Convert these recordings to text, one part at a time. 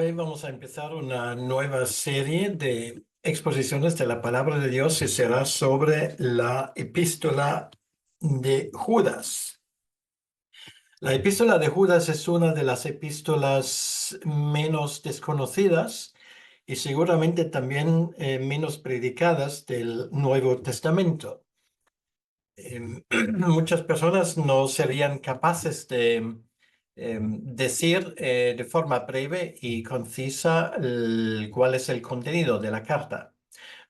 Hoy vamos a empezar una nueva serie de exposiciones de la palabra de Dios y será sobre la epístola de Judas. La epístola de Judas es una de las epístolas menos desconocidas y seguramente también menos predicadas del Nuevo Testamento. Muchas personas no serían capaces de decir de forma breve y concisa cuál es el contenido de la carta.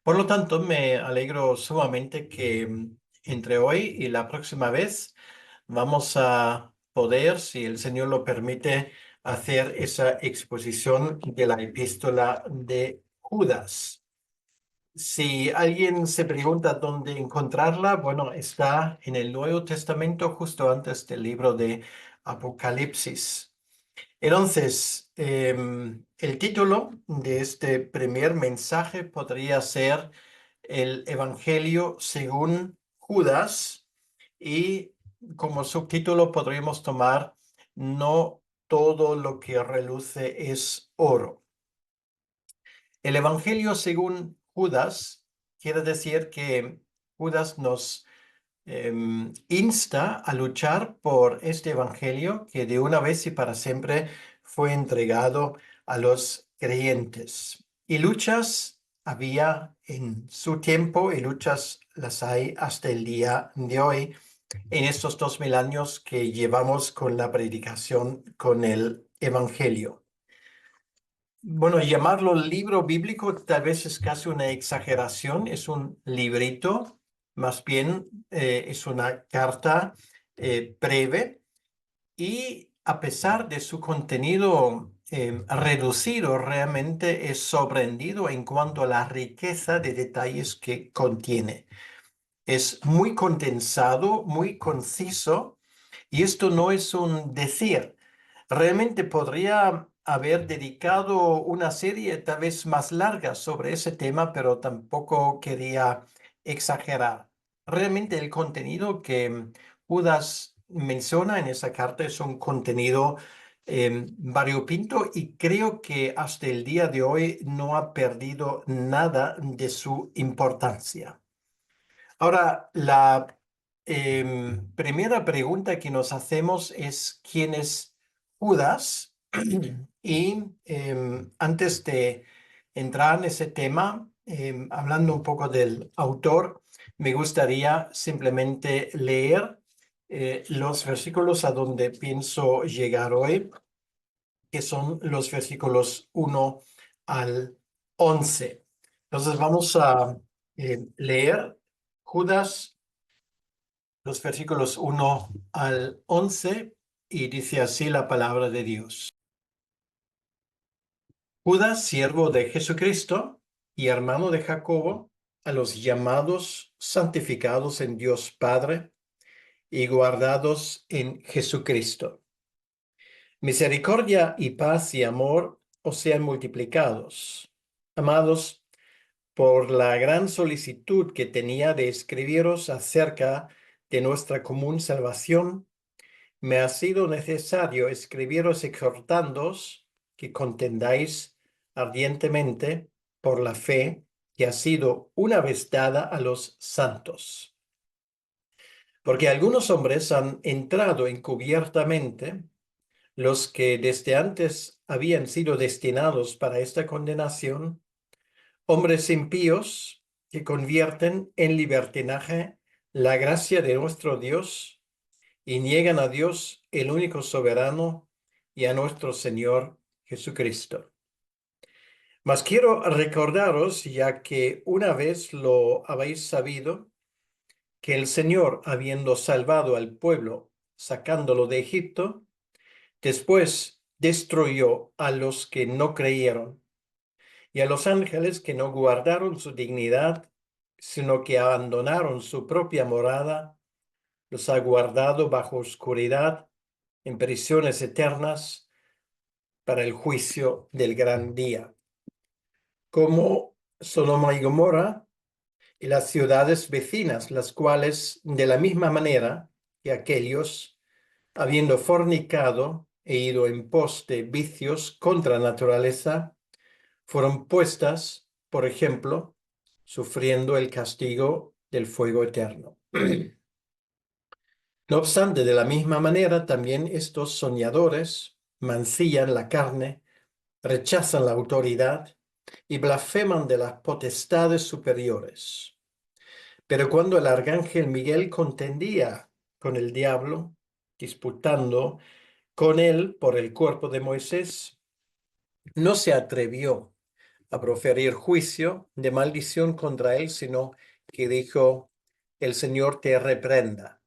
Por lo tanto, me alegro sumamente que entre hoy y la próxima vez vamos a poder, si el Señor lo permite, hacer esa exposición de la epístola de Judas. Si alguien se pregunta dónde encontrarla, bueno, está en el Nuevo Testamento justo antes del libro de Apocalipsis. Entonces, el título de este primer mensaje podría ser el Evangelio según Judas y como subtítulo podríamos tomar No todo lo que reluce es oro. El Evangelio según Judas quiere decir que Judas nos insta a luchar por este Evangelio que de una vez y para siempre fue entregado a los creyentes. Y luchas había en su tiempo y luchas las hay hasta el día de hoy en estos 2000 años que llevamos con la predicación con el Evangelio. Bueno, llamarlo libro bíblico tal vez es casi una exageración, es un librito, más bien es una carta breve y a pesar de su contenido reducido, realmente es sorprendido en cuanto a la riqueza de detalles que contiene. Es muy condensado, muy conciso y esto no es un decir. Realmente podría haber dedicado una serie tal vez más larga sobre ese tema, pero tampoco quería exagerar. Realmente el contenido que Judas menciona en esa carta es un contenido variopinto y creo que hasta el día de hoy no ha perdido nada de su importancia. Ahora, la primera pregunta que nos hacemos es ¿quién es Judas? Y antes de entrar en ese tema, hablando un poco del autor, me gustaría simplemente leer los versículos a donde pienso llegar hoy, que son los versículos 1 al 11. Entonces vamos a leer Judas, los versículos 1 al 11, y dice así la palabra de Dios. Judas, siervo de Jesucristo y hermano de Jacobo, a los llamados, santificados en Dios Padre y guardados en Jesucristo. Misericordia y paz y amor os sean multiplicados. Amados, por la gran solicitud que tenía de escribiros acerca de nuestra común salvación, me ha sido necesario escribiros exhortándoos que contendáis ardientemente por la fe que ha sido una vez dada a los santos. Porque algunos hombres han entrado encubiertamente, los que desde antes habían sido destinados para esta condenación, hombres impíos que convierten en libertinaje la gracia de nuestro Dios y niegan a Dios, el único soberano, y a nuestro Señor Jesucristo. Mas quiero recordaros, ya que una vez lo habéis sabido, que el Señor, habiendo salvado al pueblo, sacándolo de Egipto, después destruyó a los que no creyeron y a los ángeles que no guardaron su dignidad, sino que abandonaron su propia morada, los ha guardado bajo oscuridad en prisiones eternas para el juicio del gran día. Como Sodoma y Gomorra y las ciudades vecinas, las cuales, de la misma manera que aquellos, habiendo fornicado, e ido en pos de vicios contra naturaleza, fueron puestas, por ejemplo, sufriendo el castigo del fuego eterno. No obstante, de la misma manera, también estos soñadores mancillan la carne, rechazan la autoridad y blasfeman de las potestades superiores. Pero cuando el arcángel Miguel contendía con el diablo, disputando con él por el cuerpo de Moisés, no se atrevió a proferir juicio de maldición contra él, sino que dijo: el Señor te reprenda.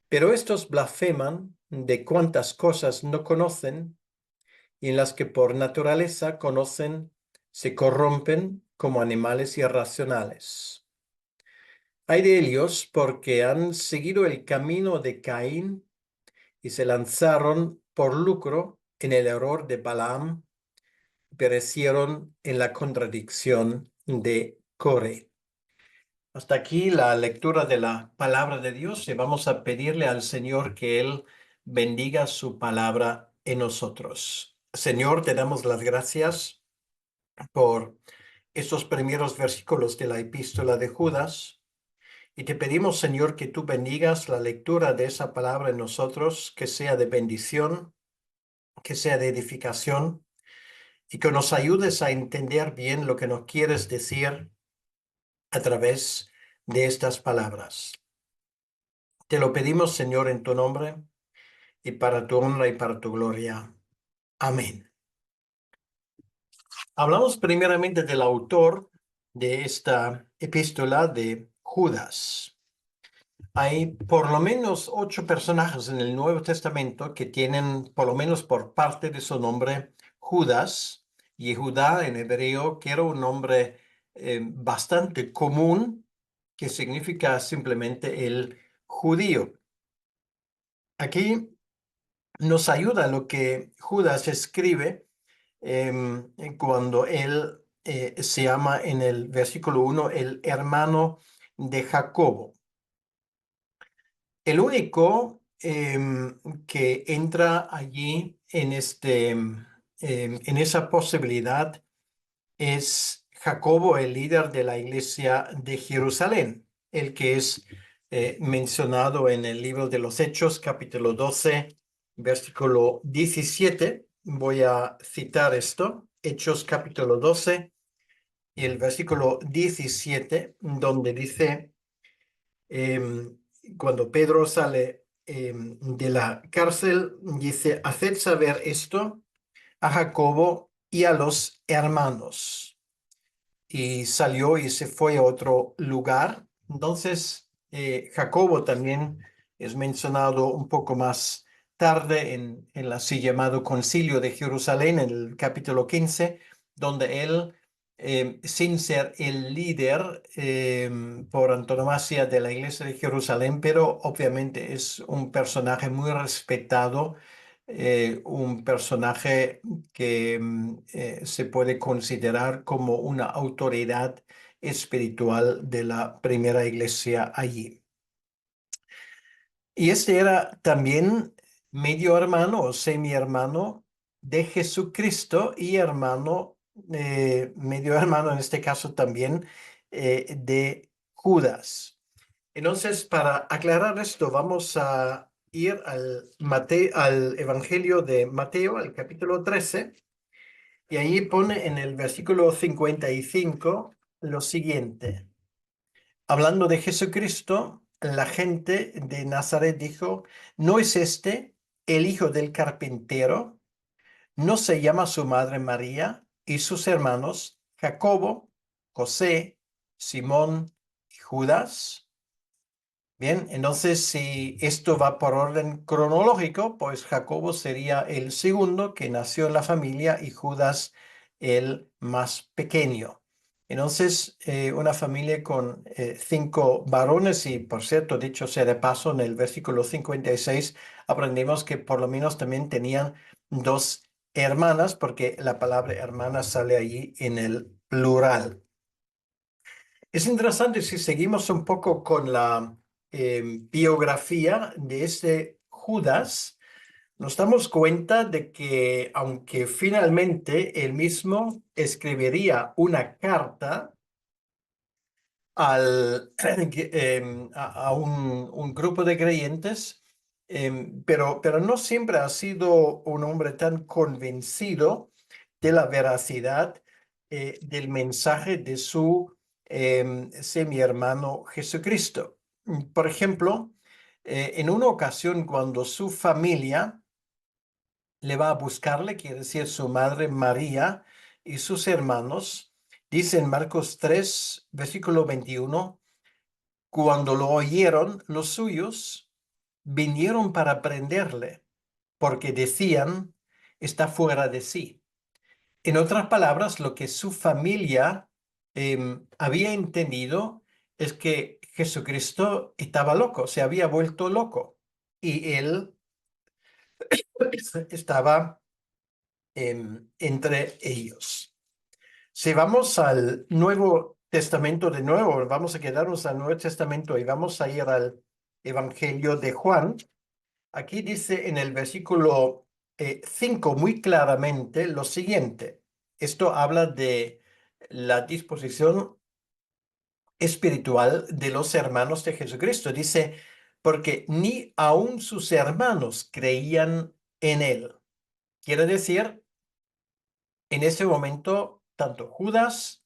Pero estos blasfeman de cuantas cosas no conocen, y en las que por naturaleza conocen, se corrompen como animales irracionales. Hay de ellos porque han seguido el camino de Caín y se lanzaron por lucro en el error de Balaam, perecieron en la contradicción de Core. Hasta aquí la lectura de la palabra de Dios y vamos a pedirle al Señor que Él bendiga su palabra en nosotros. Señor, te damos las gracias por estos primeros versículos de la epístola de Judas y te pedimos, Señor, que tú bendigas la lectura de esa palabra en nosotros, que sea de bendición, que sea de edificación y que nos ayudes a entender bien lo que nos quieres decir a través de estas palabras. Te lo pedimos, Señor, en tu nombre y para tu honra y para tu gloria. Amén. Hablamos primeramente del autor de esta epístola, de Judas. Hay por lo menos 8 personajes en el Nuevo Testamento que tienen por lo menos por parte de su nombre Judas. Y Judá en hebreo, que era un nombre bastante común, que significa simplemente el judío. Aquí nos ayuda lo que Judas escribe cuando él se llama en el versículo 1 el hermano de Jacobo. El único que entra allí en esa posibilidad es Jacobo, el líder de la iglesia de Jerusalén, el que es mencionado en el libro de los Hechos, capítulo 12, versículo 17. Voy a citar esto, Hechos capítulo 12 y el versículo 17, donde dice, em, cuando Pedro sale de la cárcel, dice: haced saber esto a Jacobo y a los hermanos. Y salió y se fue a otro lugar. Entonces, Jacobo también es mencionado un poco más tarde en el así llamado Concilio de Jerusalén, en el capítulo 15, donde él, sin ser el líder por antonomasia de la iglesia de Jerusalén, pero obviamente es un personaje muy respetado, un personaje que se puede considerar como una autoridad espiritual de la primera iglesia allí. Y este era también medio hermano o semi hermano de Jesucristo y hermano, medio hermano en este caso también, de Judas. Entonces, para aclarar esto, vamos a ir al Evangelio de Mateo, al capítulo 13, y ahí pone en el versículo 55 lo siguiente. Hablando de Jesucristo, la gente de Nazaret dijo: ¿no es este el hijo del carpintero? ¿No se llama su madre María y sus hermanos Jacobo, José, Simón y Judas? Bien, entonces si esto va por orden cronológico, pues Jacobo sería el segundo que nació en la familia y Judas el más pequeño. Entonces, una familia con 5 varones y, por cierto, dicho sea de paso, en el versículo 56 aprendimos que por lo menos también tenían 2 hermanas, porque la palabra hermana sale allí en el plural. Es interesante si seguimos un poco con la biografía de este Judas. nos damos cuenta de que aunque finalmente él mismo escribiría una carta a un grupo de creyentes, pero no siempre ha sido un hombre tan convencido de la veracidad del mensaje de su semi-hermano Jesucristo. Por ejemplo, en una ocasión cuando su familia le va a buscarle, quiere decir su madre María y sus hermanos, dice en Marcos 3, versículo 21, cuando lo oyeron los suyos, vinieron para prenderle, porque decían, está fuera de sí. En otras palabras, lo que su familia había entendido es que Jesucristo estaba loco, se había vuelto loco, y él estaba entre ellos. Si vamos al Nuevo Testamento de nuevo, vamos a quedarnos al Nuevo Testamento y vamos a ir al Evangelio de Juan. Aquí dice en el versículo 5 muy claramente lo siguiente. Esto habla de la disposición espiritual de los hermanos de Jesucristo. Dice, porque ni aun sus hermanos creían en él. Quiere decir, en ese momento, tanto Judas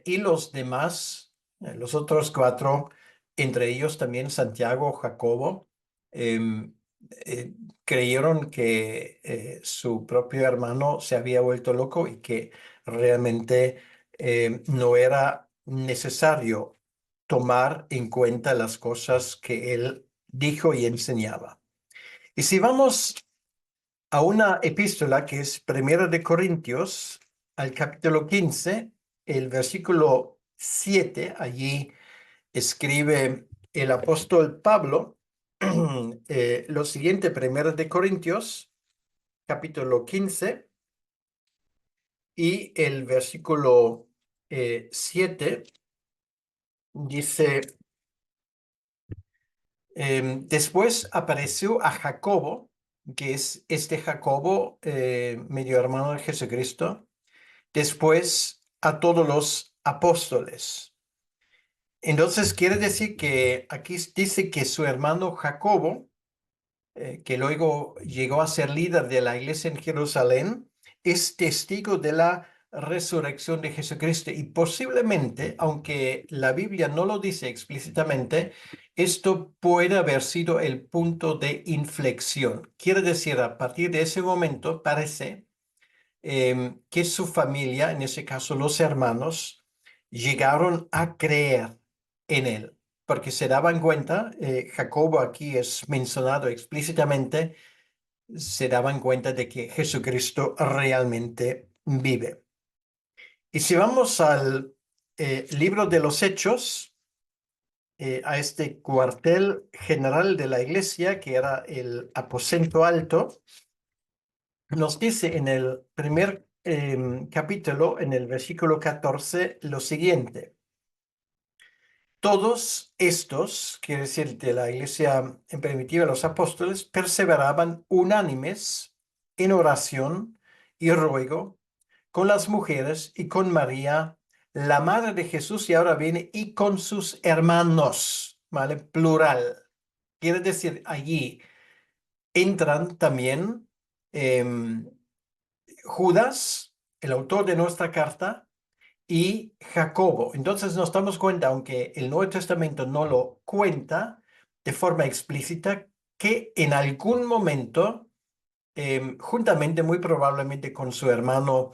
y los demás, los otros cuatro, entre ellos también Santiago, Jacobo, em, eh, creyeron que su propio hermano se había vuelto loco y que realmente no era necesario tomar en cuenta las cosas que él dijo y enseñaba. Y si vamos a una epístola que es Primera de Corintios, al capítulo 15, el versículo 7, allí escribe el apóstol Pablo lo siguiente, Primera de Corintios, capítulo 15, y el versículo 7 dice, después apareció a Jacobo, que es este Jacobo, medio hermano de Jesucristo, después a todos los apóstoles. Entonces quiere decir que aquí dice que su hermano Jacobo, que luego llegó a ser líder de la iglesia en Jerusalén, es testigo de la resurrección de Jesucristo y posiblemente, aunque la Biblia no lo dice explícitamente, esto puede haber sido el punto de inflexión. Quiere decir, a partir de ese momento parece que su familia, en ese caso los hermanos, llegaron a creer en él, porque se daban cuenta, Jacobo aquí es mencionado explícitamente, se daban cuenta de que Jesucristo realmente vive. Y si vamos al libro de los Hechos, a este cuartel general de la iglesia, que era el aposento alto, nos dice en el primer capítulo, en el versículo 14, lo siguiente. Todos estos, quiere decir, de la iglesia en primitiva, los apóstoles, perseveraban unánimes en oración y ruego con las mujeres y con María, la madre de Jesús, y ahora viene, y con sus hermanos, ¿vale? Plural. Quiere decir, allí entran también em, Judas, el autor de nuestra carta, y Jacobo. Entonces nos damos cuenta, aunque el Nuevo Testamento no lo cuenta de forma explícita, que en algún momento, juntamente muy probablemente con su hermano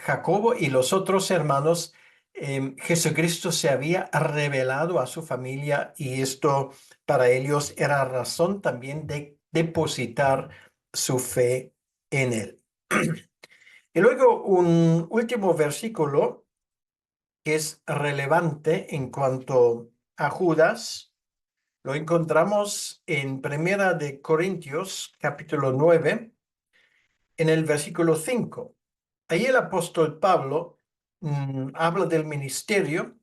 Jacobo y los otros hermanos, Jesucristo se había revelado a su familia y esto para ellos era razón también de depositar su fe en él. Y luego un último versículo que es relevante en cuanto a Judas, lo encontramos en Primera de Corintios, capítulo 9, en el versículo 5. Ahí el apóstol Pablo habla del ministerio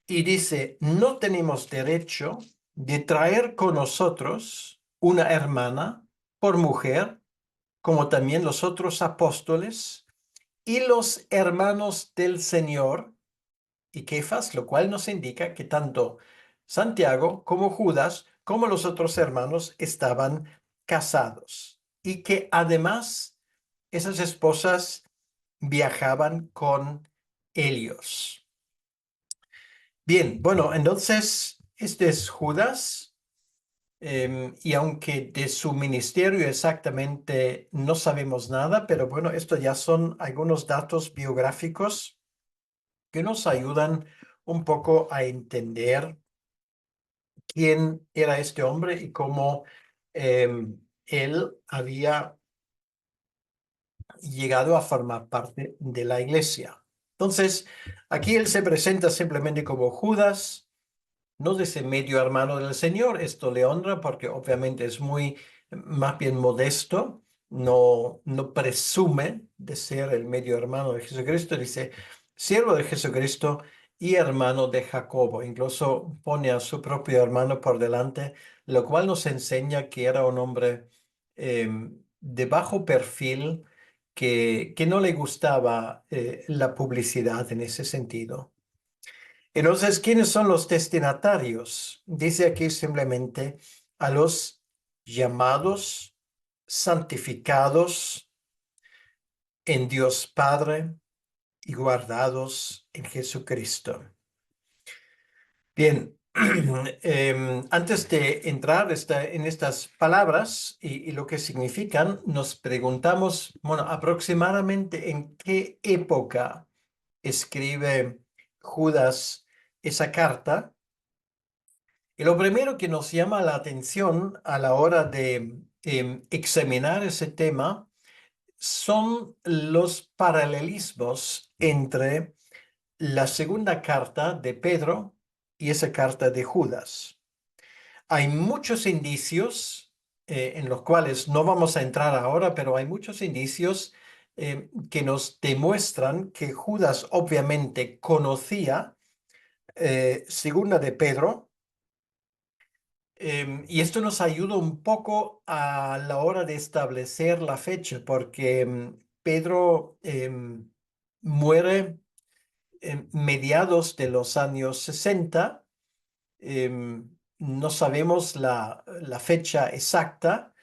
y dice, no tenemos derecho de traer con nosotros una hermana por mujer, como también los otros apóstoles y los hermanos del Señor y Kefas, lo cual nos indica que tanto Santiago como Judas, como los otros hermanos, estaban casados y que además esas esposas viajaban con ellos. Bien, bueno, entonces este es Judas. Y aunque de su ministerio exactamente no sabemos nada, pero bueno, esto ya son algunos datos biográficos que nos ayudan un poco a entender quién era este hombre y cómo él había llegado a formar parte de la iglesia. Entonces, aquí él se presenta simplemente como Judas, no de ese medio hermano del Señor. Esto le honra porque obviamente es muy, más bien modesto, no presume de ser el medio hermano de Jesucristo. Dice, siervo de Jesucristo y hermano de Jacobo. Incluso pone a su propio hermano por delante, lo cual nos enseña que era un hombre de bajo perfil, que no le gustaba la publicidad en ese sentido. Entonces, ¿quiénes son los destinatarios? Dice aquí simplemente a los llamados, santificados en Dios Padre y guardados en Jesucristo. Bien, antes de entrar en estas palabras y lo que significan, nos preguntamos, bueno, aproximadamente en qué época escribe Judas esa carta. Y lo primero que nos llama la atención a la hora de examinar ese tema son los paralelismos entre la segunda carta de Pedro y esa carta de Judas. Hay muchos indicios en los cuales no vamos a entrar ahora, pero hay muchos indicios que nos demuestran que Judas obviamente conocía segunda de Pedro. Y esto nos ayuda un poco a la hora de establecer la fecha, porque Pedro muere en mediados de los años 60. No sabemos la fecha exacta,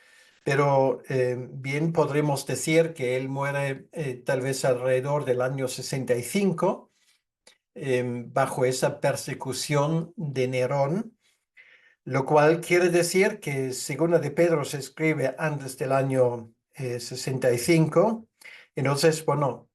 pero bien podremos decir que él muere tal vez alrededor del año 65, bajo esa persecución de Nerón. Lo cual quiere decir que Segunda de Pedro se escribe antes del año 65. Entonces, bueno,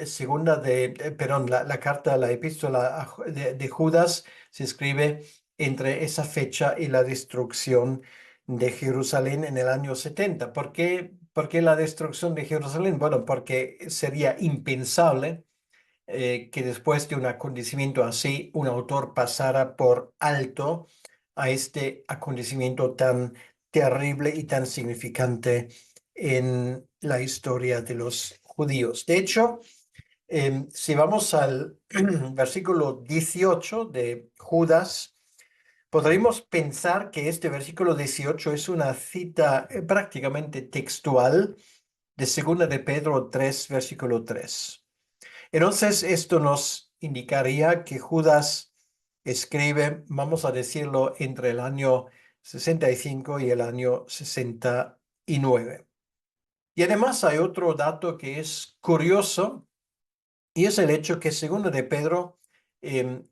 segunda perdón, la carta, la epístola de Judas se escribe entre esa fecha y la destrucción de Jerusalén en el año 70. ¿Por qué la destrucción de Jerusalén? Bueno, porque sería impensable que después de un acontecimiento así, un autor pasara por alto a este acontecimiento tan terrible y tan significante en la historia de los judíos. De hecho, si vamos al versículo 18 de Judas, podríamos pensar que este versículo 18 es una cita prácticamente textual de Segunda de Pedro 3, versículo 3. Entonces, esto nos indicaría que Judas escribe, vamos a decirlo, entre el año 65 y el año 69. Y además hay otro dato que es curioso, y es el hecho que segundo de Pedro,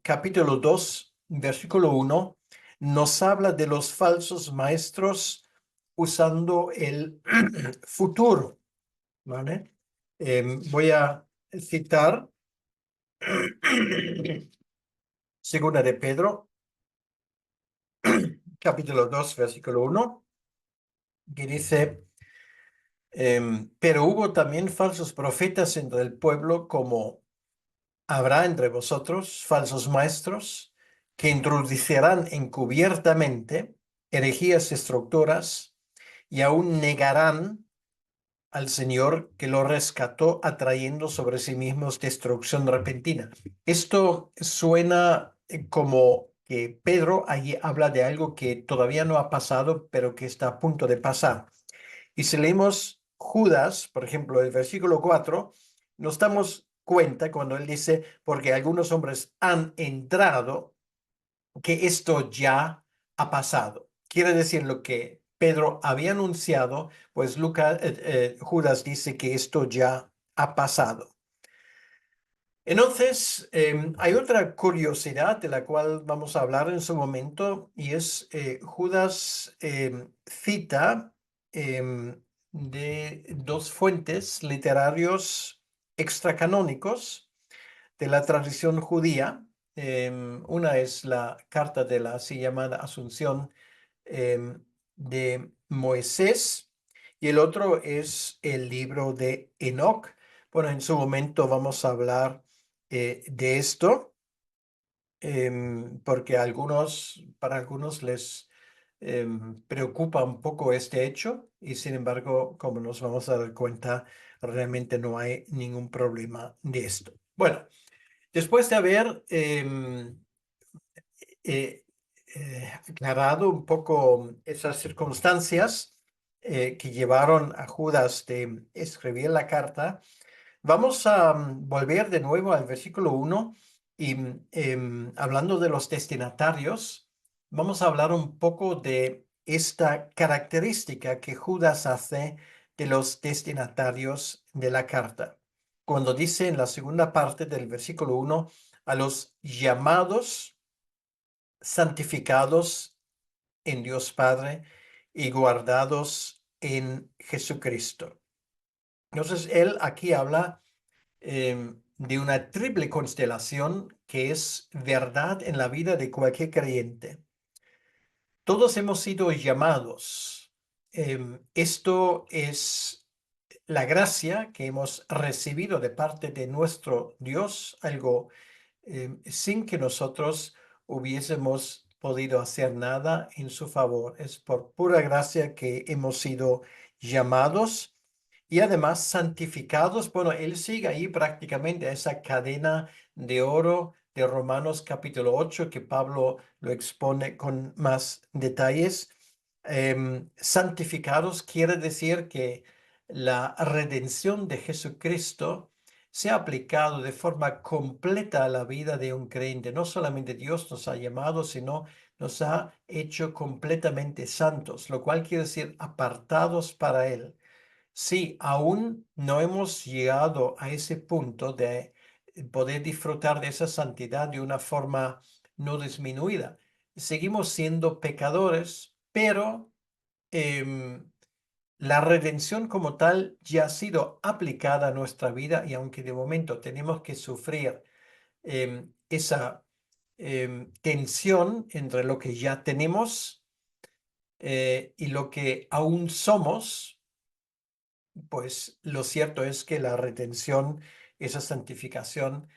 capítulo 2, versículo 1, nos habla de los falsos maestros usando el futuro, ¿vale? Voy a citar Segunda de Pedro, capítulo 2, versículo 1, que dice, pero hubo también falsos profetas entre el pueblo, como habrá entre vosotros falsos maestros, que introducirán encubiertamente herejías destructoras y aún negarán al Señor que lo rescató, atrayendo sobre sí mismos destrucción repentina. Esto suena como que Pedro allí habla de algo que todavía no ha pasado, pero que está a punto de pasar. Y si leemos Judas, por ejemplo, el versículo 4, nos damos cuenta cuando él dice, porque algunos hombres han entrado, que esto ya ha pasado. Quiere decir lo que Pedro había anunciado, pues Judas dice que esto ya ha pasado. Entonces, hay otra curiosidad de la cual vamos a hablar en su momento y es Judas cita de dos fuentes literarios extracanónicos de la tradición judía. Una es la carta de la así llamada Asunción de Moisés y el otro es el libro de Enoc. Bueno, en su momento vamos a hablar de esto porque para algunos les preocupa un poco este hecho y sin embargo, como nos vamos a dar cuenta, realmente no hay ningún problema de esto. Bueno, después de haber eh, aclarado un poco esas circunstancias que llevaron a Judas de escribir la carta, vamos a volver de nuevo al versículo 1 y hablando de los destinatarios, vamos a hablar un poco de esta característica que Judas hace de los destinatarios de la carta. Cuando dice en la segunda parte del versículo 1, a los llamados, santificados en Dios Padre y guardados en Jesucristo. Entonces, él aquí habla de una triple constelación que es verdad en la vida de cualquier creyente. Todos hemos sido llamados. Esto es la gracia que hemos recibido de parte de nuestro Dios, algo sin que nosotros hubiésemos podido hacer nada en su favor. Es por pura gracia que hemos sido llamados y además santificados. Bueno, él sigue ahí prácticamente esa cadena de oro de Romanos capítulo 8 que Pablo lo expone con más detalles. Santificados quiere decir que la redención de Jesucristo se ha aplicado de forma completa a la vida de un creyente. No solamente Dios nos ha llamado, sino nos ha hecho completamente santos, lo cual quiere decir apartados para Él. Sí, aún no hemos llegado a ese punto de poder disfrutar de esa santidad de una forma no disminuida. Seguimos siendo pecadores, pero em, la redención como tal ya ha sido aplicada a nuestra vida y aunque de momento tenemos que sufrir esa tensión entre lo que ya tenemos y lo que aún somos, pues lo cierto es que la retención, esa santificación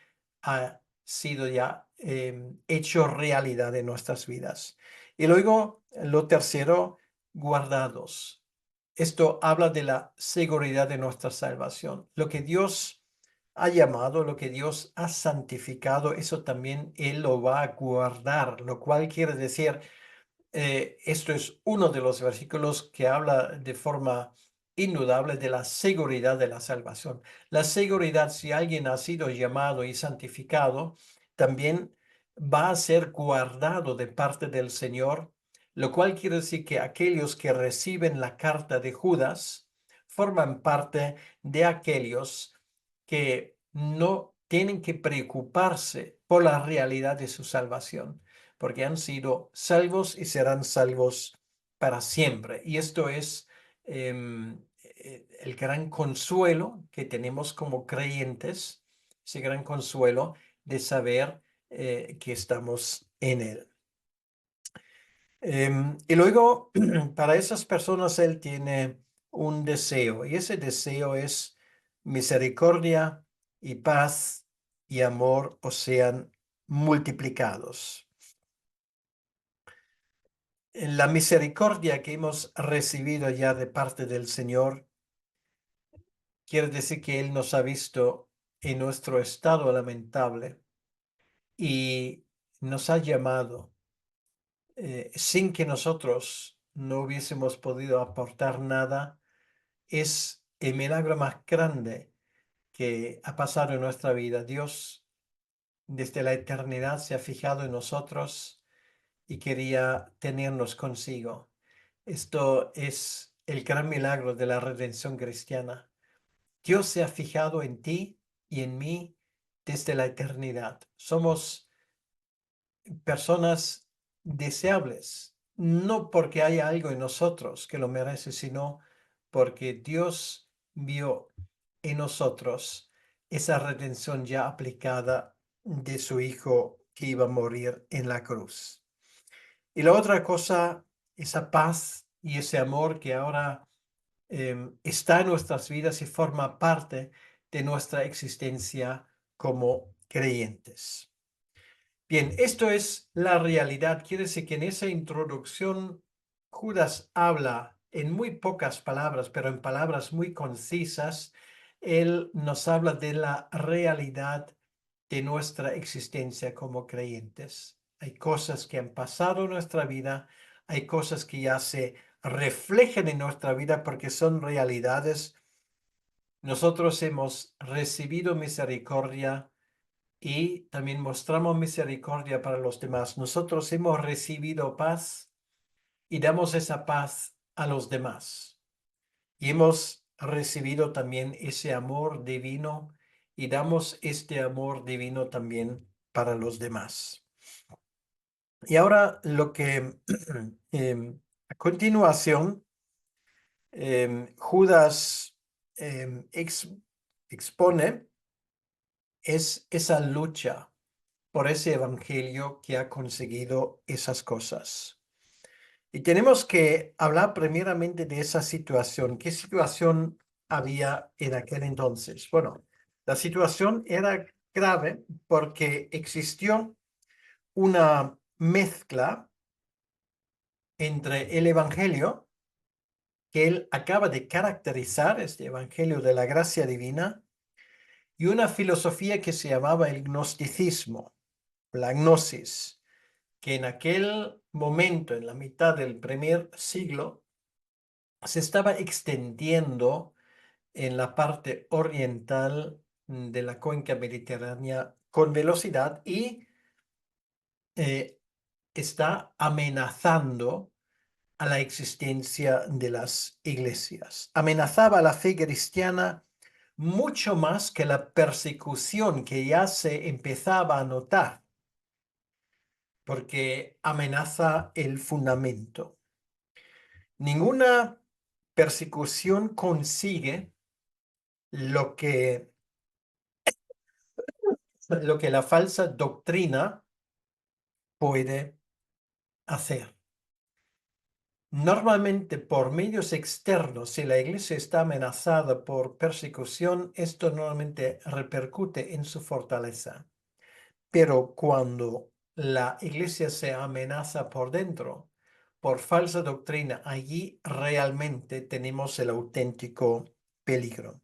ha sido ya hecho realidad en nuestras vidas. Y luego, lo tercero, guardados. Esto habla de la seguridad de nuestra salvación. Lo que Dios ha llamado, lo que Dios ha santificado, eso también Él lo va a guardar, lo cual quiere decir esto es uno de los versículos que habla de forma indudable de la seguridad de la salvación. La seguridad, si alguien ha sido llamado y santificado, también va a ser guardado de parte del Señor, lo cual quiere decir que aquellos que reciben la carta de Judas forman parte de aquellos que no tienen que preocuparse por la realidad de su salvación porque han sido salvos y serán salvos para siempre. Y esto es el gran consuelo que tenemos como creyentes, ese gran consuelo de saber que estamos en Él. Y luego, para esas personas, Él tiene un deseo, y ese deseo es misericordia y paz y amor, o sean multiplicados. La misericordia que hemos recibido ya de parte del Señor quiere decir que Él nos ha visto en nuestro estado lamentable y nos ha llamado sin que nosotros no hubiésemos podido aportar nada. es el milagro más grande que ha pasado en nuestra vida. Dios desde la eternidad se ha fijado en nosotros y quería tenernos consigo. Esto es el gran milagro de la redención cristiana. Dios se ha fijado en ti y en mí desde la eternidad. Somos personas deseables, no porque haya algo en nosotros que lo merece, sino porque Dios vio en nosotros esa redención ya aplicada de su Hijo que iba a morir en la cruz. Y la otra cosa, esa paz y ese amor que ahora está en nuestras vidas y forma parte de nuestra existencia como creyentes. Bien, esto es la realidad. Quiere decir que en esa introducción Judas habla en muy pocas palabras, pero en palabras muy concisas. Él nos habla de la realidad de nuestra existencia como creyentes. Hay cosas que han pasado en nuestra vida, hay cosas que ya se reflejan en nuestra vida porque son realidades. Nosotros hemos recibido misericordia y también mostramos misericordia para los demás. Nosotros hemos recibido paz y damos esa paz a los demás. Y hemos recibido también ese amor divino y damos este amor divino también para los demás. Y ahora lo que a continuación Judas expone es esa lucha por ese evangelio que ha conseguido esas cosas. Y tenemos que hablar primeramente de esa situación. ¿Qué situación había en aquel entonces? Bueno, la situación era grave porque existió una mezcla entre el evangelio que él acaba de caracterizar, este evangelio de la gracia divina, y una filosofía que se llamaba el gnosticismo, la gnosis, que en aquel momento, en la mitad del primer siglo, se estaba extendiendo en la parte oriental de la cuenca mediterránea con velocidad y eh, está amenazando a la existencia de las iglesias. Amenazaba a la fe cristiana mucho más que la persecución que ya se empezaba a notar, porque amenaza el fundamento. Ninguna persecución consigue lo que, lo que la falsa doctrina puede hacer. Normalmente por medios externos, si la iglesia está amenazada por persecución, esto normalmente repercute en su fortaleza. Pero cuando la iglesia se amenaza por dentro, por falsa doctrina, allí realmente tenemos el auténtico peligro.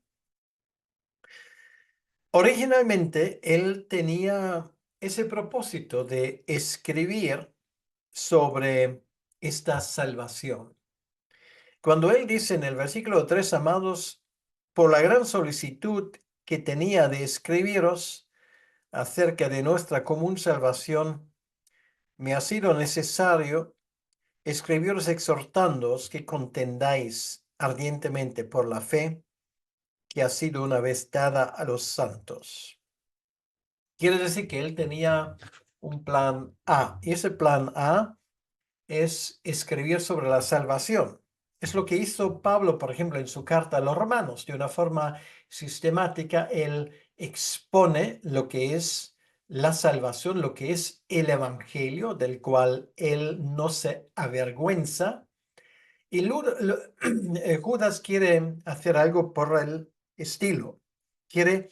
Originalmente, él tenía ese propósito de escribir sobre esta salvación. Cuando él dice en el versículo 3, amados, por la gran solicitud que tenía de escribiros acerca de nuestra común salvación, me ha sido necesario escribiros exhortándoos que contendáis ardientemente por la fe que ha sido una vez dada a los santos. Quiere decir que él tenía un plan A, y ese plan A es escribir sobre la salvación. Es lo que hizo Pablo, por ejemplo, en su carta a los romanos. De una forma sistemática, él expone lo que es la salvación, lo que es el evangelio, del cual él no se avergüenza. Y Judas quiere hacer algo por el estilo. Quiere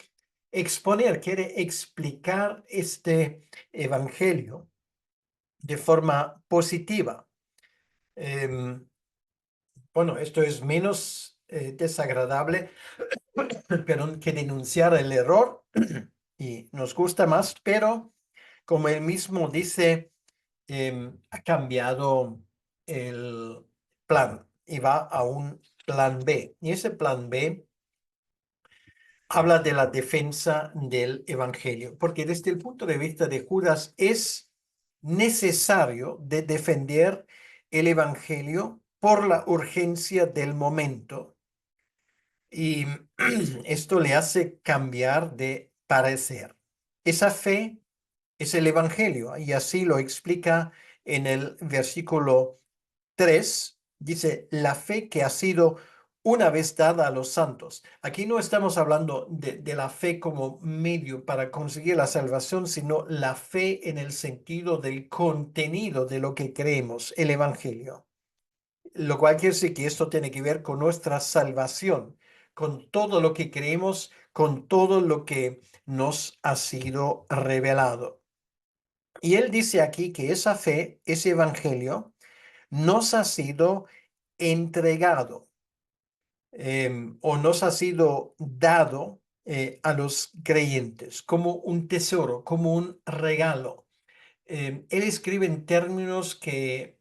exponer, quiere explicar este evangelio de forma positiva. Bueno, esto es menos desagradable, pero que denunciar el error y nos gusta más, pero como él mismo dice, ha cambiado el plan y va a un plan B. Y ese plan B habla de la defensa del evangelio, porque desde el punto de vista de Judas es necesario de defender el evangelio por la urgencia del momento. Y esto le hace cambiar de parecer. Esa fe es el evangelio, y así lo explica en el versículo 3 dice, la fe que ha sido una vez dada a los santos. Aquí no estamos hablando de la fe como medio para conseguir la salvación, sino la fe en el sentido del contenido de lo que creemos, el Evangelio. Lo cual quiere decir que esto tiene que ver con nuestra salvación, con todo lo que creemos, con todo lo que nos ha sido revelado. Y él dice aquí que esa fe, ese Evangelio, nos ha sido entregado o nos ha sido dado a los creyentes como un tesoro, como un regalo. Él escribe en términos que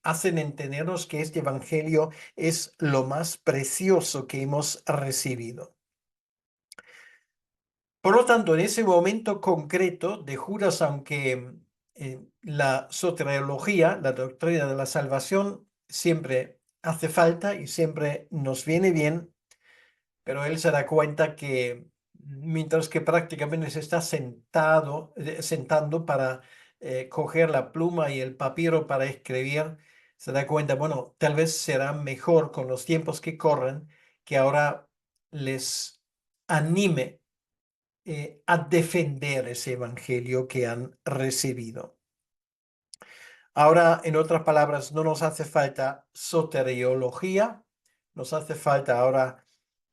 hacen entendernos que este evangelio es lo más precioso que hemos recibido. Por lo tanto, en ese momento concreto de Judas, aunque la soteriología, la doctrina de la salvación, siempre hace falta y siempre nos viene bien, pero él se da cuenta que mientras que prácticamente se está sentando para coger la pluma y el papiro para escribir, se da cuenta, bueno, tal vez será mejor con los tiempos que corren que ahora les anime a defender ese evangelio que han recibido. Ahora, en otras palabras, no nos hace falta soteriología, nos hace falta ahora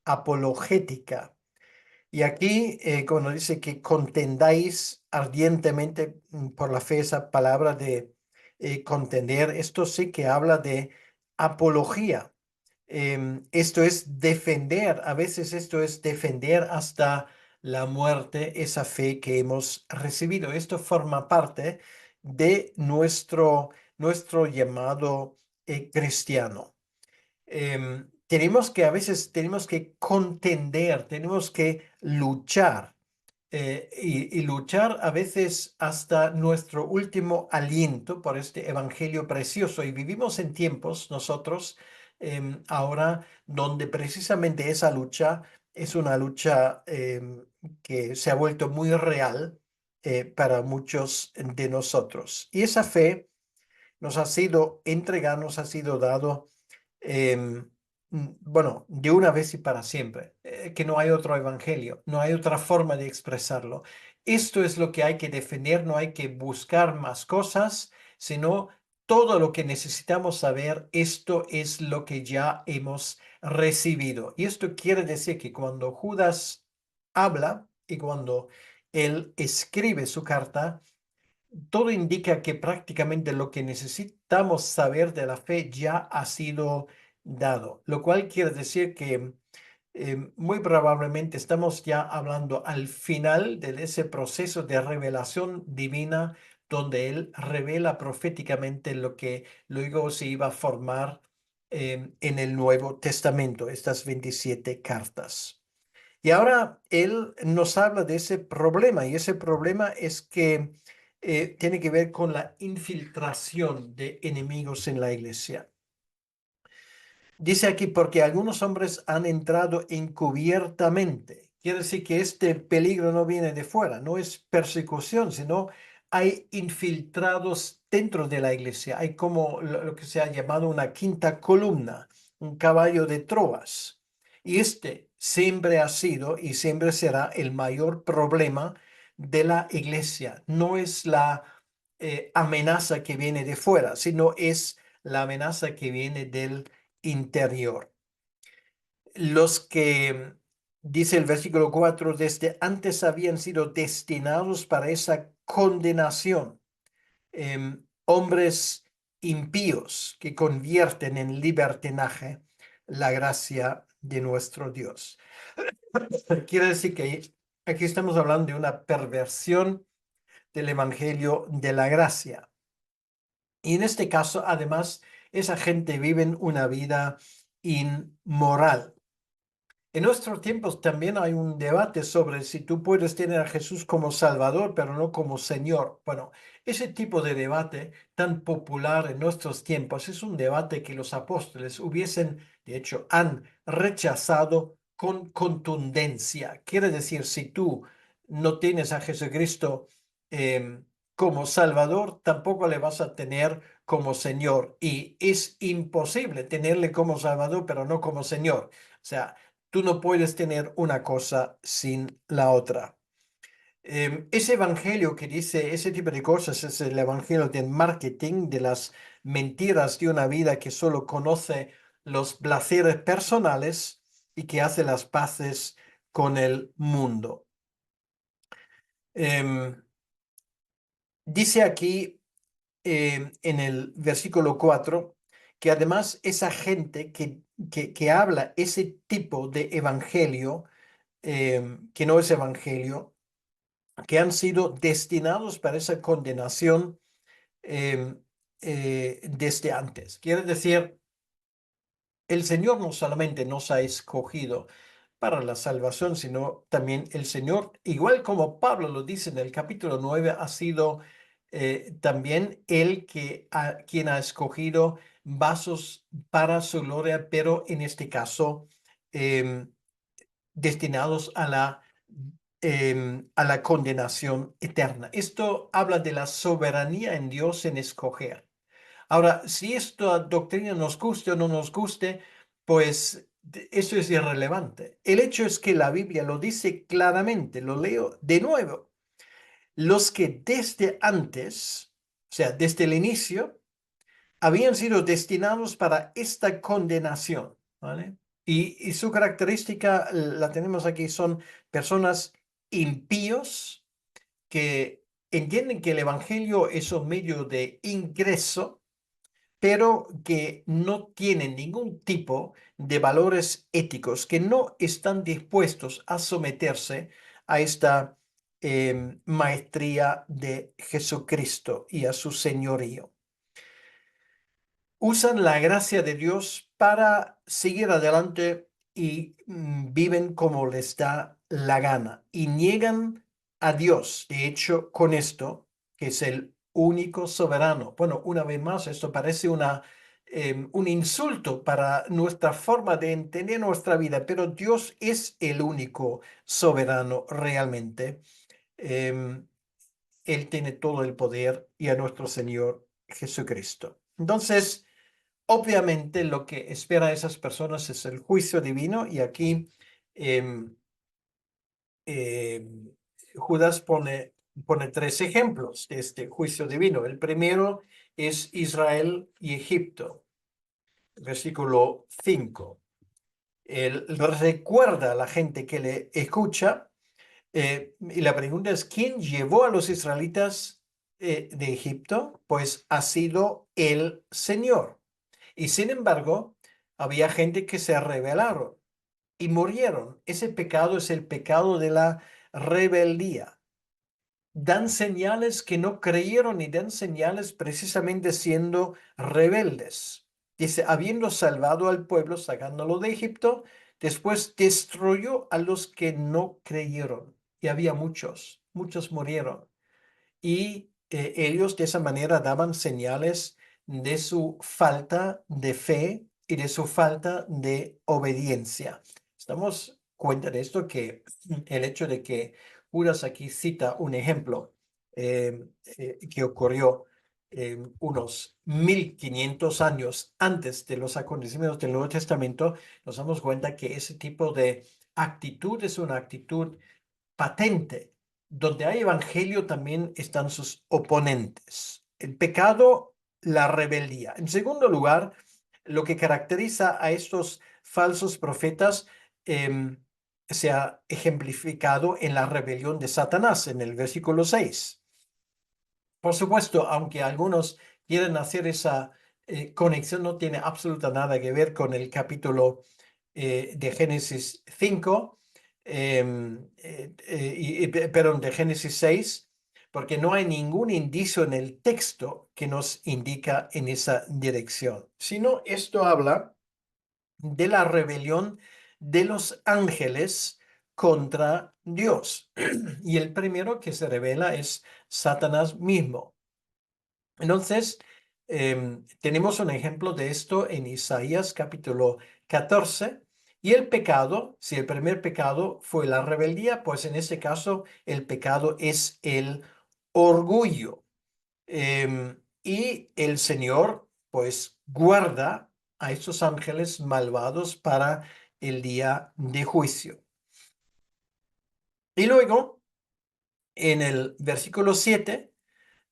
apologética. Y aquí, cuando dice que contendáis ardientemente por la fe, esa palabra de contender, esto sí que habla de apología. Esto es defender, a veces esto es defender hasta la muerte esa fe que hemos recibido. Esto forma parte de nuestro llamado cristiano. Tenemos que a veces tenemos que contender, tenemos que luchar y luchar a veces hasta nuestro último aliento por este evangelio precioso. Y vivimos en tiempos nosotros ahora donde precisamente esa lucha es una lucha que se ha vuelto muy real para muchos de nosotros. Y esa fe nos ha sido entregada, nos ha sido dado em, bueno, de una vez y para siempre, que no hay otro evangelio, no hay otra forma de expresarlo. Esto es lo que hay que defender, no hay que buscar más cosas, sino todo lo que necesitamos saber, esto es lo que ya hemos recibido. Y esto quiere decir que cuando Judas habla y cuando él escribe su carta, todo indica que prácticamente lo que necesitamos saber de la fe ya ha sido dado, lo cual quiere decir que muy probablemente estamos ya hablando al final de ese proceso de revelación divina donde Él revela proféticamente lo que luego se iba a formar en el Nuevo Testamento, estas 27 cartas. Y ahora él nos habla de ese problema y ese problema es que tiene que ver con la infiltración de enemigos en la iglesia. Dice aquí, porque algunos hombres han entrado encubiertamente. Quiere decir que este peligro no viene de fuera, no es persecución, sino hay infiltrados dentro de la iglesia. Hay como lo que se ha llamado una quinta columna, un caballo de Troas. Y este siempre ha sido y siempre será el mayor problema de la iglesia. No es la amenaza que viene de fuera, sino es la amenaza que viene del interior. Los que, dice el versículo 4, desde antes habían sido destinados para esa condenación, hombres impíos que convierten en libertinaje la gracia de nuestro Dios. Quiere decir que aquí estamos hablando de una perversión del evangelio de la gracia. Y en este caso, además, esa gente vive una vida inmoral. En nuestros tiempos también hay un debate sobre si tú puedes tener a Jesús como Salvador, pero no como Señor. Bueno, ese tipo de debate tan popular en nuestros tiempos es un debate que los apóstoles hubiesen, de hecho, han rechazado con contundencia. Quiere decir, si tú no tienes a Jesucristo como Salvador, tampoco le vas a tener como Señor. Y es imposible tenerle como Salvador, pero no como Señor. O sea, tú no puedes tener una cosa sin la otra. Ese evangelio que dice ese tipo de cosas es el evangelio del marketing, de las mentiras de una vida que solo conoce los placeres personales y que hace las paces con el mundo. Em, Dice aquí en el versículo 4 que además esa gente que habla ese tipo de evangelio, que no es evangelio, que han sido destinados para esa condenación em, desde antes. Quiere decir, el Señor no solamente nos ha escogido para la salvación, sino también el Señor, igual como Pablo lo dice en el capítulo 9, ha sido también el quien ha escogido vasos para su gloria, pero en este caso em, destinados a la condenación eterna. Esto habla de la soberanía en Dios en escoger. Ahora, si esta doctrina nos guste o no nos guste, pues eso es irrelevante. El hecho es que la Biblia lo dice claramente, lo leo de nuevo. Los que desde antes, o sea, desde el inicio, habían sido destinados para esta condenación, ¿vale? Y su característica la tenemos aquí, son personas impíos que entienden que el Evangelio es un medio de ingreso, pero que no tienen ningún tipo de valores éticos, que no están dispuestos a someterse a esta maestría de Jesucristo y a su señorío. Usan la gracia de Dios para seguir adelante y viven como les da la gana y niegan a Dios. De hecho, con esto, que es el único soberano. Bueno, una vez más, esto parece un insulto para nuestra forma de entender nuestra vida, pero Dios es el único soberano realmente. Em, Él tiene todo el poder y a nuestro Señor Jesucristo. Entonces, obviamente lo que espera a esas personas es el juicio divino y aquí em, em, Judas pone tres ejemplos de este juicio divino. El primero es Israel y Egipto, versículo 5. Él recuerda a la gente que le escucha y la pregunta es, ¿quién llevó a los israelitas de Egipto? Pues ha sido el Señor. Y sin embargo, había gente que se rebelaron y murieron. Ese pecado es el pecado de la rebeldía. Dan señales que no creyeron y dan señales precisamente siendo rebeldes. Dice, habiendo salvado al pueblo, sacándolo de Egipto, después destruyó a los que no creyeron. Y había muchos murieron y ellos de esa manera daban señales de su falta de fe y de su falta de obediencia. Estamos cuenta de esto que el hecho de que Judas aquí cita un ejemplo que ocurrió unos 1500 años antes de los acontecimientos del Nuevo Testamento, nos damos cuenta que ese tipo de actitud es una actitud patente. Donde hay evangelio también están sus oponentes. El pecado, la rebeldía. En segundo lugar, lo que caracteriza a estos falsos profetas se ha ejemplificado en la rebelión de Satanás en el versículo 6. Por supuesto, aunque algunos quieren hacer esa conexión, no tiene absolutamente nada que ver con el capítulo de Génesis 5, perdón, de Génesis 6, porque no hay ningún indicio en el texto que nos indica en esa dirección, sino esto habla de la rebelión de los ángeles contra Dios. Y el primero que se revela es Satanás mismo. Entonces, tenemos un ejemplo de esto en Isaías capítulo 14. Y el pecado, si el primer pecado fue la rebeldía, pues en este caso el pecado es el orgullo. Y el Señor, pues, guarda a estos ángeles malvados para el día de juicio. Y luego, en el versículo 7,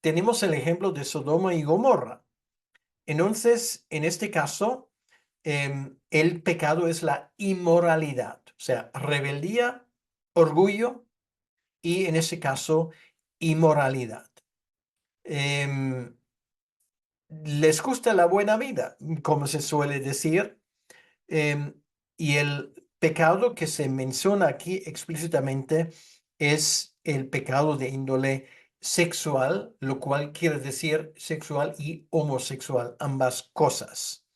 tenemos el ejemplo de Sodoma y Gomorra. Entonces, en este caso, el pecado es la inmoralidad, o sea, rebeldía, orgullo y en ese caso, inmoralidad. Em, Les gusta la buena vida, como se suele decir, em, y el pecado que se menciona aquí explícitamente es el pecado de índole sexual, lo cual quiere decir sexual y homosexual, ambas cosas.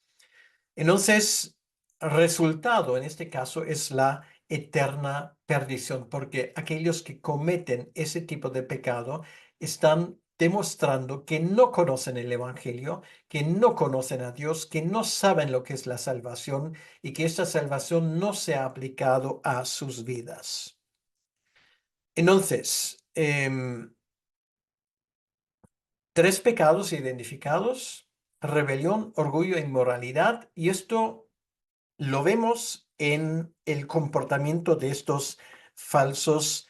Entonces, el resultado en este caso es la eterna perdición, porque aquellos que cometen ese tipo de pecado están demostrando que no conocen el Evangelio, que no conocen a Dios, que no saben lo que es la salvación y que esta salvación no se ha aplicado a sus vidas. Entonces, tres pecados identificados: rebelión, orgullo e inmoralidad, y esto lo vemos en el comportamiento de estos falsos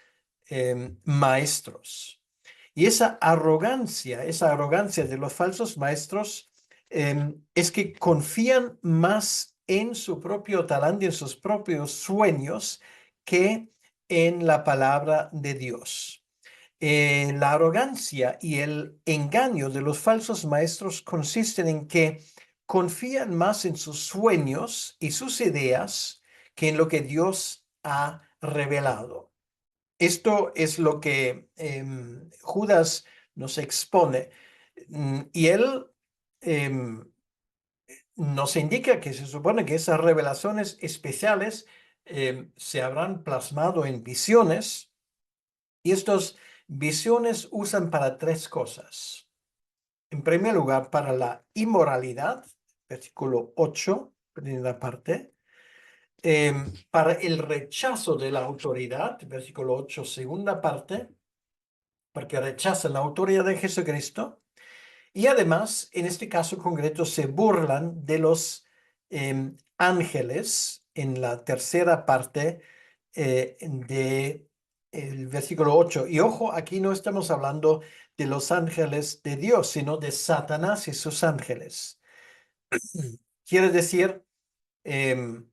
maestros. Y esa arrogancia de los falsos maestros es que confían más en su propio talante, en sus propios sueños, que en la palabra de Dios. La arrogancia y el engaño de los falsos maestros consisten en que confían más en sus sueños y sus ideas que en lo que Dios ha revelado. Esto es lo que Judas nos expone. Y él nos indica que se supone que esas revelaciones especiales se habrán plasmado en visiones, y estas visiones usan para tres cosas. En primer lugar, para la inmoralidad, versículo 8, primera parte. Para el rechazo de la autoridad, versículo 8, segunda parte, porque rechazan la autoridad de Jesucristo. Y además, en este caso concreto, se burlan de los ángeles en la tercera parte de el versículo 8. Y ojo, aquí no estamos hablando de los ángeles de Dios, sino de Satanás y sus ángeles. Quiere decir, em,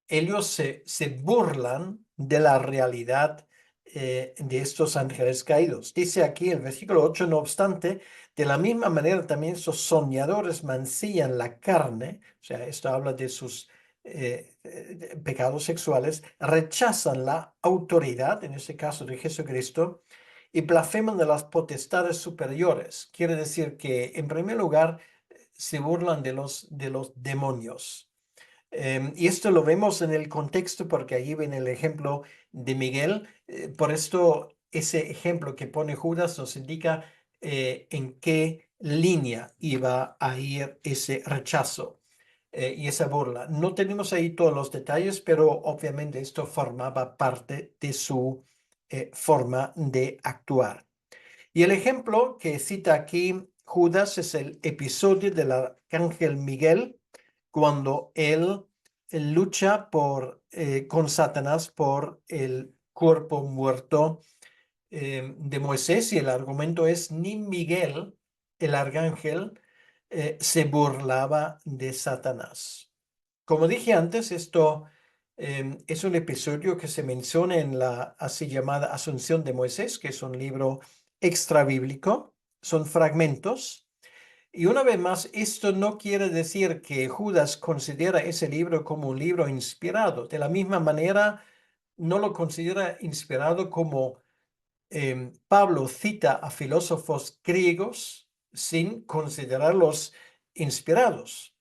ellos se burlan de la realidad de estos ángeles caídos. Dice aquí el versículo 8: no obstante, de la misma manera también esos soñadores mancillan la carne, o sea, esto habla de sus pecados sexuales, rechazan la autoridad, en este caso de Jesucristo, y blasfeman de las potestades superiores. Quiere decir que, en primer lugar, se burlan de los demonios. Y esto lo vemos en el contexto porque allí viene el ejemplo de Miguel. Por esto, ese ejemplo que pone Judas nos indica en qué línea iba a ir ese rechazo y esa burla. No tenemos ahí todos los detalles, pero obviamente esto formaba parte de su forma de actuar. Y el ejemplo que cita aquí Judas es el episodio del arcángel Miguel, cuando él lucha con Satanás por el cuerpo muerto de Moisés, y el argumento es: ni Miguel, el arcángel, se burlaba de Satanás. Como dije antes, esto es un episodio que se menciona en la así llamada Asunción de Moisés, que es un libro extrabíblico. Son fragmentos. Y una vez más, esto no quiere decir que Judas considera ese libro como un libro inspirado. De la misma manera, no lo considera inspirado como Pablo cita a filósofos griegos sin considerarlos inspirados.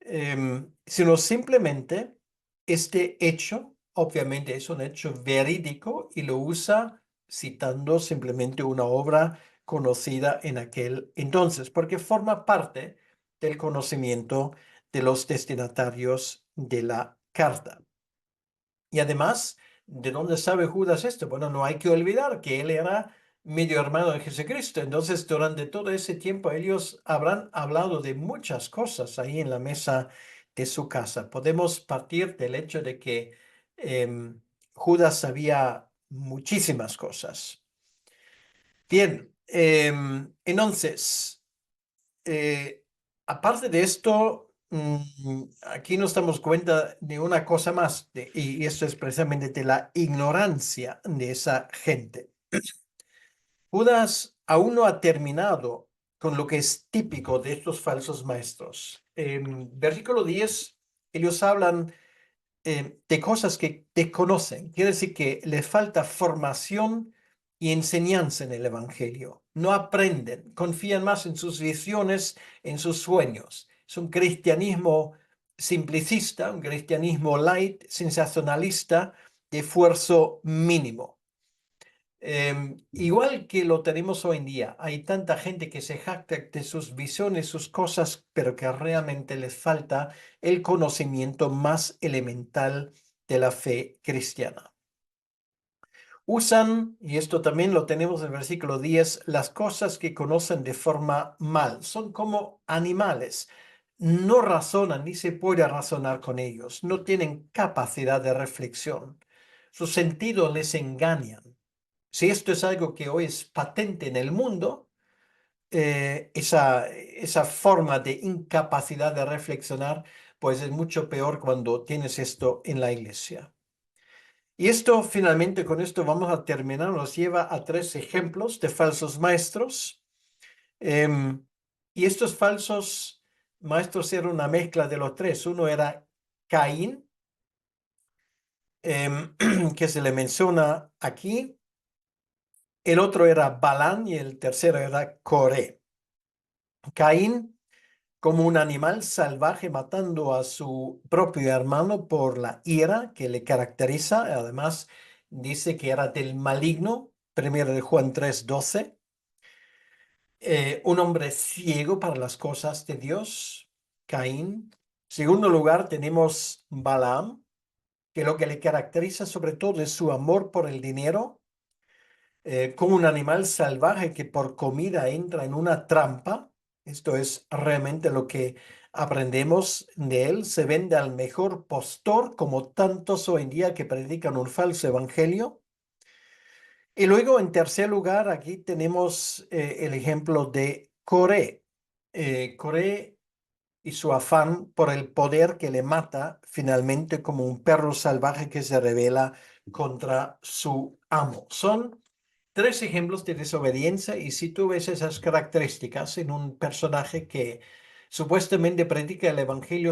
sino simplemente este hecho, obviamente es un hecho verídico y lo usa citando simplemente una obra conocida en aquel entonces, porque forma parte del conocimiento de los destinatarios de la carta. Y además, ¿de dónde sabe Judas esto? Bueno, no hay que olvidar que él era medio hermano de Jesucristo. Entonces, durante todo ese tiempo, ellos habrán hablado de muchas cosas ahí en la mesa de su casa. Podemos partir del hecho de que Judas sabía muchísimas cosas. Bien, entonces, eh, aparte de esto, aquí nos damos cuenta de una cosa más, y esto es precisamente de la ignorancia de esa gente. Judas aún no ha terminado con lo que es típico de estos falsos maestros. En versículo 10, ellos hablan de cosas que desconocen. Quiere decir que les falta formación y enseñanza en el Evangelio. No aprenden, confían más en sus visiones, en sus sueños. Es un cristianismo simplicista, un cristianismo light, sensacionalista, de esfuerzo mínimo. Igual que lo tenemos hoy en día, hay tanta gente que se jacta de sus visiones, sus cosas, pero que realmente les falta el conocimiento más elemental de la fe cristiana. Usan, y esto también lo tenemos en el versículo 10, las cosas que conocen de forma mal. Son como animales. No razonan ni se puede razonar con ellos. No tienen capacidad de reflexión. Sus sentidos les engañan. Si esto es algo que hoy es patente en el mundo, esa forma de incapacidad de reflexionar, pues es mucho peor cuando tienes esto en la iglesia. Y esto finalmente, con esto vamos a terminar, nos lleva a tres ejemplos de falsos maestros. Em, y estos falsos maestros eran una mezcla de los tres. Uno era Caín, que se le menciona aquí. El otro era Balán y el tercero era Coré. Caín como un animal salvaje matando a su propio hermano por la ira que le caracteriza. Además, dice que era del maligno. Primero de Juan 3:12. Un hombre ciego para las cosas de Dios, Caín. Segundo lugar, tenemos Balaam, que lo que le caracteriza sobre todo es su amor por el dinero, como un animal salvaje que por comida entra en una trampa. Esto es realmente lo que aprendemos de él. Se vende al mejor postor, como tantos hoy en día que predican un falso evangelio. Y luego, en tercer lugar, aquí tenemos el ejemplo de Coré. Coré y su afán por el poder que le mata finalmente como un perro salvaje que se rebela contra su amo. Son tres ejemplos de desobediencia y si tú ves esas características en un personaje que supuestamente predica el evangelio,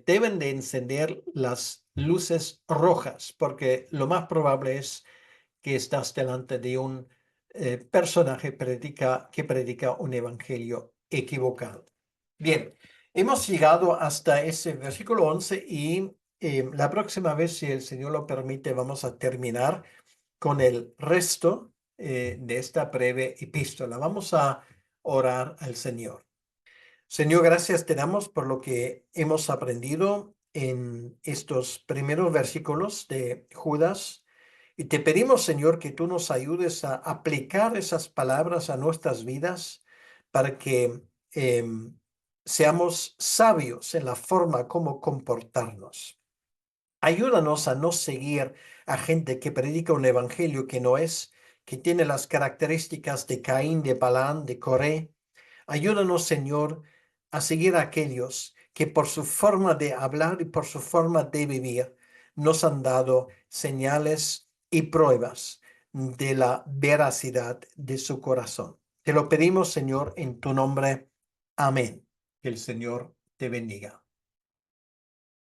deben de encender las luces rojas, porque lo más probable es que estás delante de un personaje que predica un evangelio equivocado. Bien, hemos llegado hasta ese versículo 11 y la próxima vez, si el Señor lo permite, vamos a terminar con el resto de esta breve epístola. Vamos a orar al Señor. Señor, gracias te damos por lo que hemos aprendido en estos primeros versículos de Judas. Y te pedimos, Señor, que tú nos ayudes a aplicar esas palabras a nuestras vidas para que seamos sabios en la forma como comportarnos. Ayúdanos a no seguir a gente que predica un evangelio que no es, que tiene las características de Caín, de Balaam, de Coré. Ayúdanos, Señor, a seguir a aquellos que por su forma de hablar y por su forma de vivir nos han dado señales y pruebas de la veracidad de su corazón. Te lo pedimos, Señor, en tu nombre. Amén. Que el Señor te bendiga.